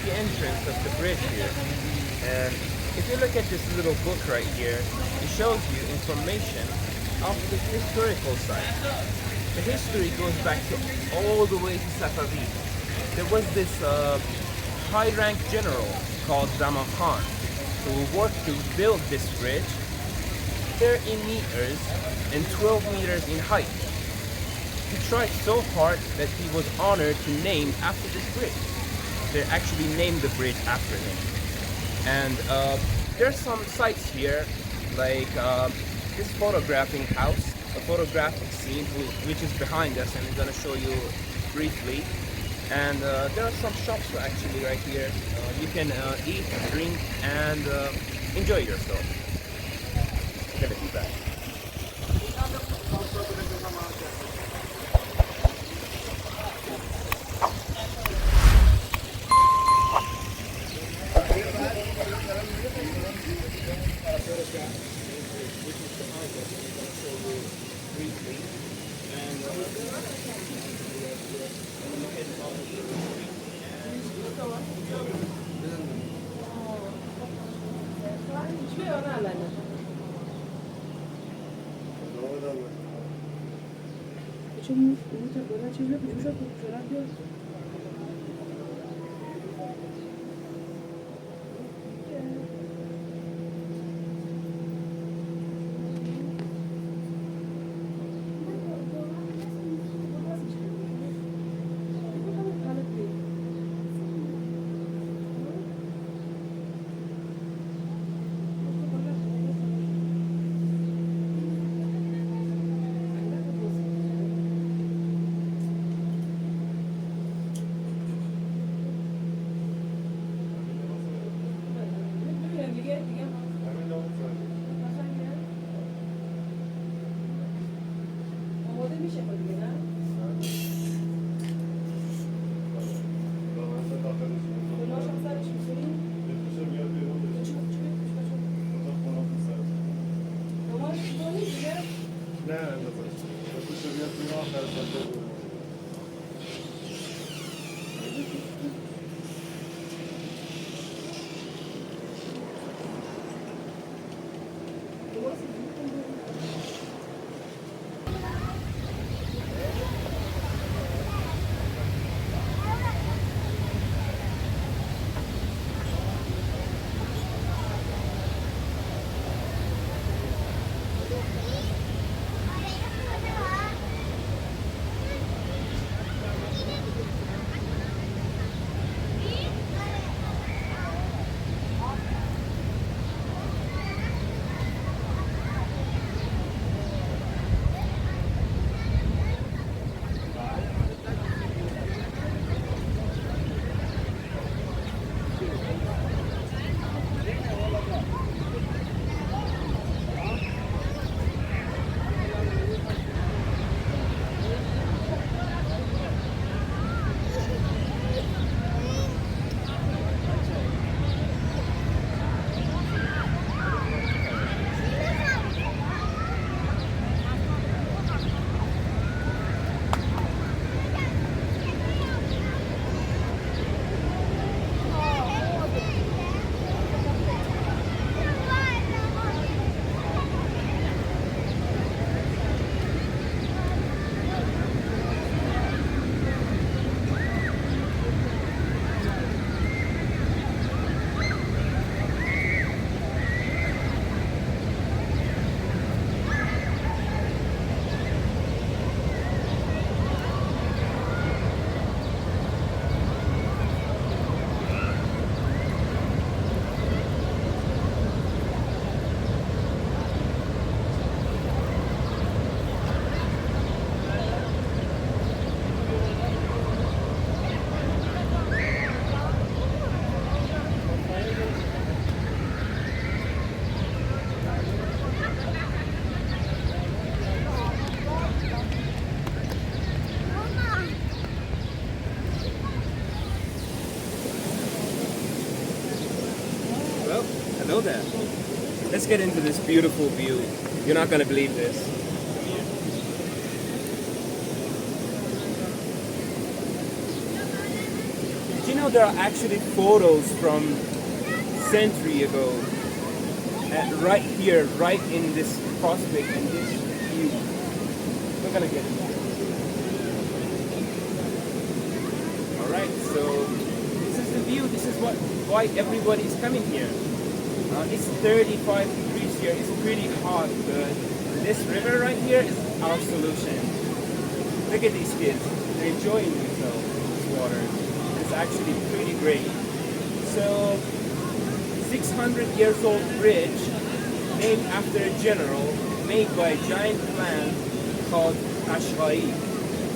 the entrance of the bridge here. And if you look at this little book right here, it shows you information of the historical site. The history goes back to all the way to Safavid. There was this high-ranked general called Zaman Khan who worked to build this bridge 30 meters and 12 meters in height. He tried so hard that he was honored to name after this bridge. They actually named the bridge after him. And there's some sites here, like this photographing house, a photographic scene which is behind us, and I'm gonna show you briefly. And there are some shops actually right here. You can eat, drink, and enjoy yourself. Gonna be back. Know that. Let's get into this beautiful view. You're not gonna believe this. Did you now there are actually photos from century ago, right here, right in this prospect, in this view. We're gonna get it. All right, so this is the view. This is why everybody is coming here. It's 35 degrees here. It's pretty hot, but this river right here is our solution. Look at these kids. They're enjoying themselves. This water. It's actually pretty great. So, 600 years old bridge named after a general made by a giant plant called Ashgai.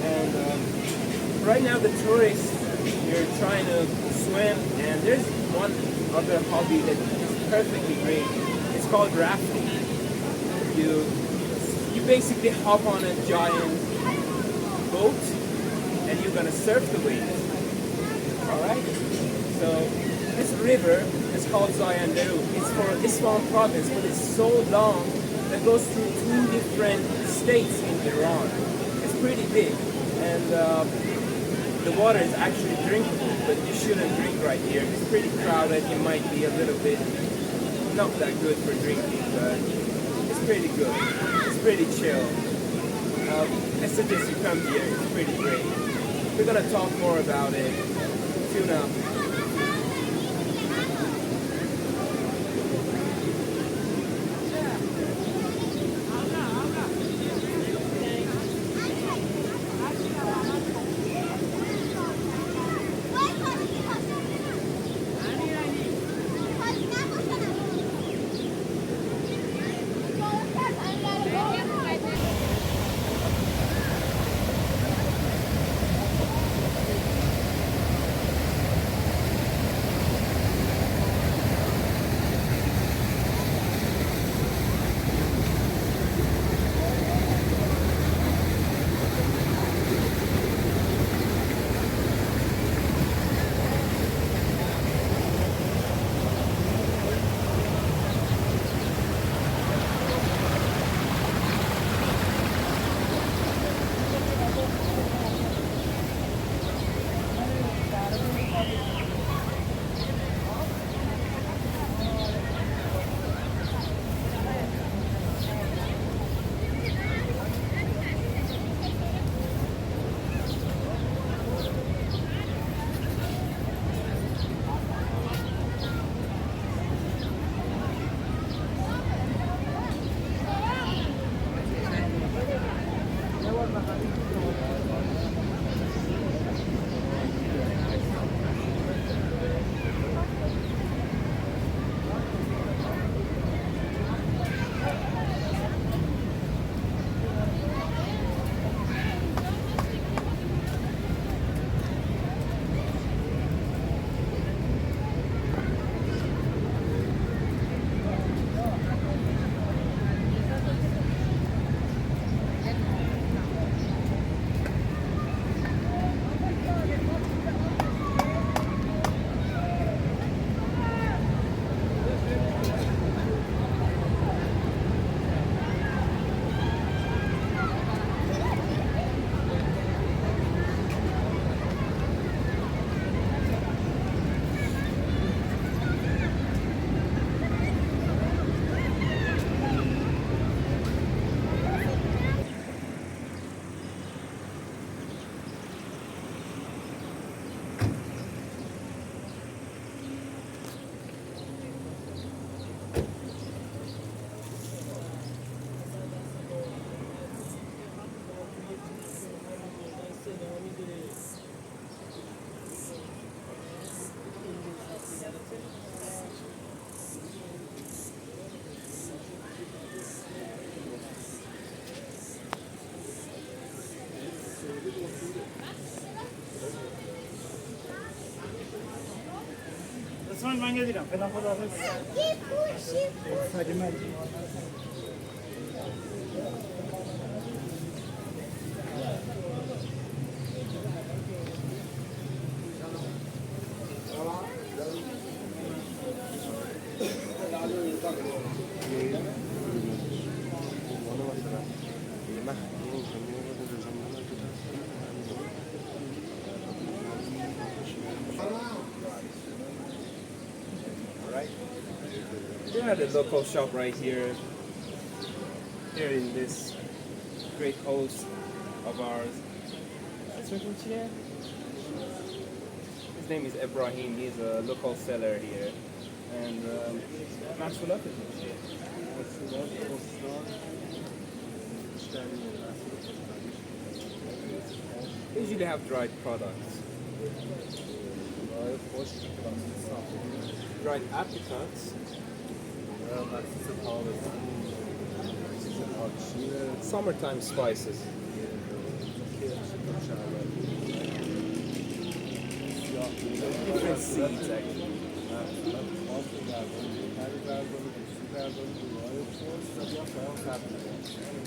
And right now the tourists here trying to swim, and there's one other hobby that is perfectly great. It's called rafting. You basically hop on a giant boat and you're gonna surf the waves. Alright? So this river is called Zayandeh River. It's for Isfahan province, but it's so long that goes through 2 different states in Iran. It's pretty big, and the water is actually drinkable, but you shouldn't drink right here. It's pretty crowded. It might be a little bit not that good for drinking, but it's pretty good. It's pretty chill. I suggest you come here. It's pretty great. We're gonna talk more about it. Tune up. من یه دیدم فعلا خداحافظ Salam. another local shop right here. Here in this great host of ours. His name is Ibrahim. He's a local seller here. And محصولات چیه؟ They usually have dried products. Dried apricots. Summertime spices. Different seeds actually.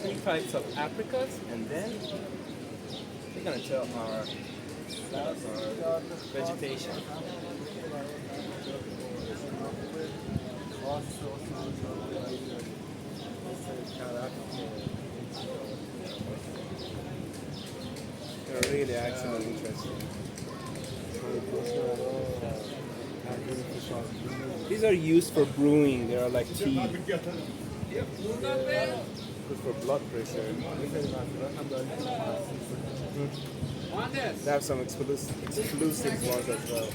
Three types of apricots, and then we're gonna tell our vegetation. They're really actually interesting. These are used for brewing. They are like tea. Good for blood pressure. They have some exclusive ones as well.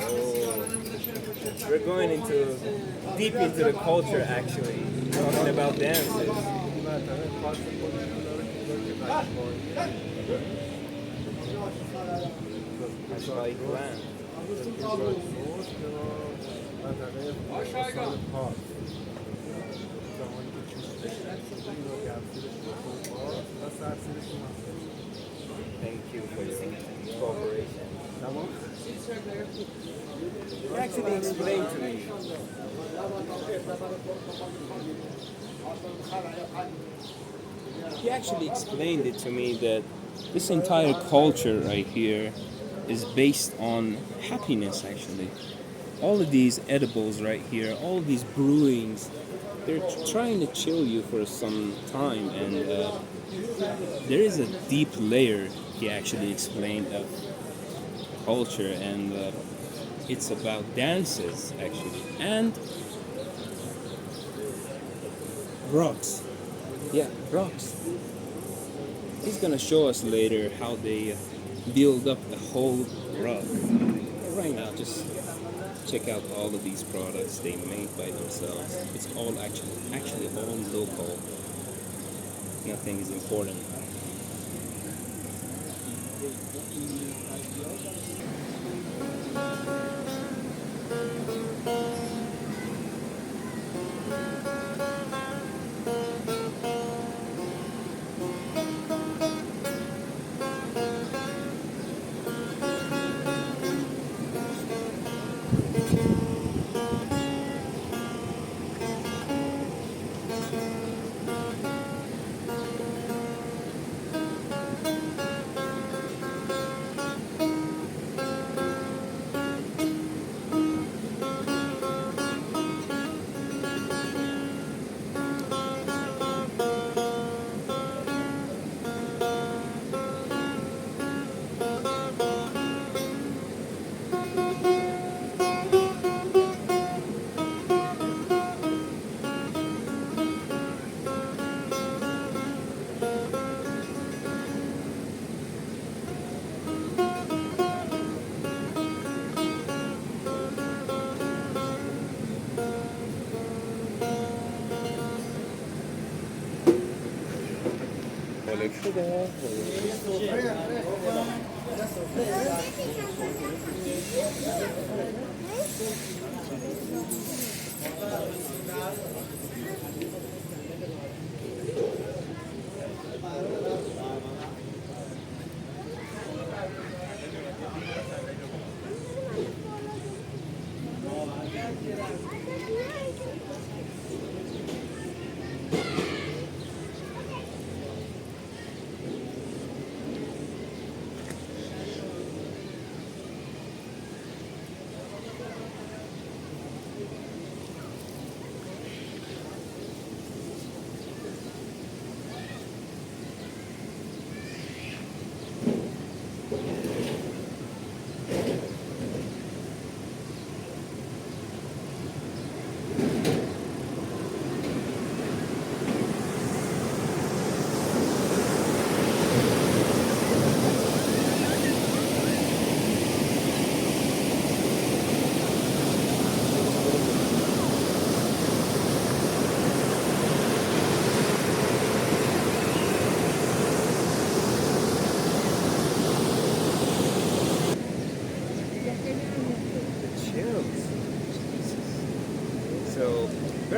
Oh, we're going deep into the culture actually, talking about dances. Ashbai clan. Thank you for your cooperation. He actually explained to me. He actually explained it to me that this entire culture right here is based on happiness actually. All of these edibles right here, all of these brewings, they're trying to chill you for some time, and there is a deep layer, he actually explained, of culture, and it's about dances actually, and rocks. Yeah, rocks. He's gonna show us later how they build up a whole rug. Right now, just check out all of these products they made by themselves. It's all actually all local. Nothing is important.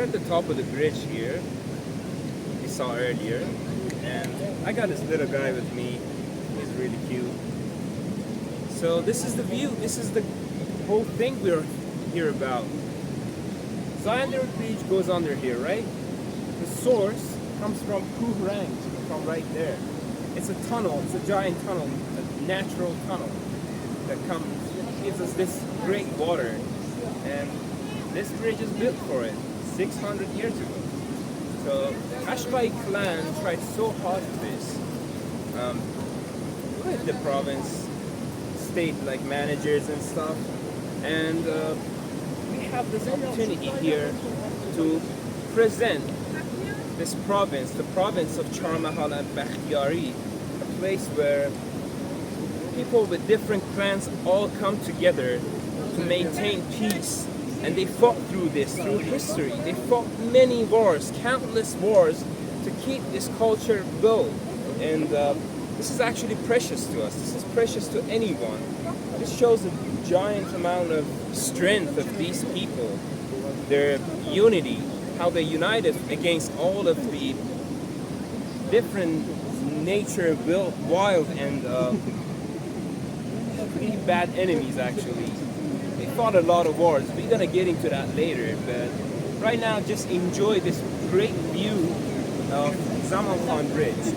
we're at the top of the bridge here, we saw earlier, and I got this little guy with me. He's really cute. So this is the view. This is the whole thing we're here about. Zayandeh River goes under here, right? The source comes from Kohrang, from right there. It's a tunnel. It's a giant tunnel, a natural tunnel that gives us this great water, and this bridge is built for it 600 years ago. So Ashbai clan tried so hard with this. With the province, state like managers and stuff, and we have this opportunity here to present this province, the province of Chaharmahal Bakhtiari, a place where people with different clans all come together to maintain peace. And they fought through this, through history. They fought many wars, countless wars, to keep this culture going. And this is actually precious to us. This is precious to anyone. This shows a giant amount of strength of these people, their unity, how they united against all of the different nature, wild and pretty bad enemies actually. They fought a lot of wars. We're gonna get into that later, but right now just enjoy this great view of Zaman Khan Bridge.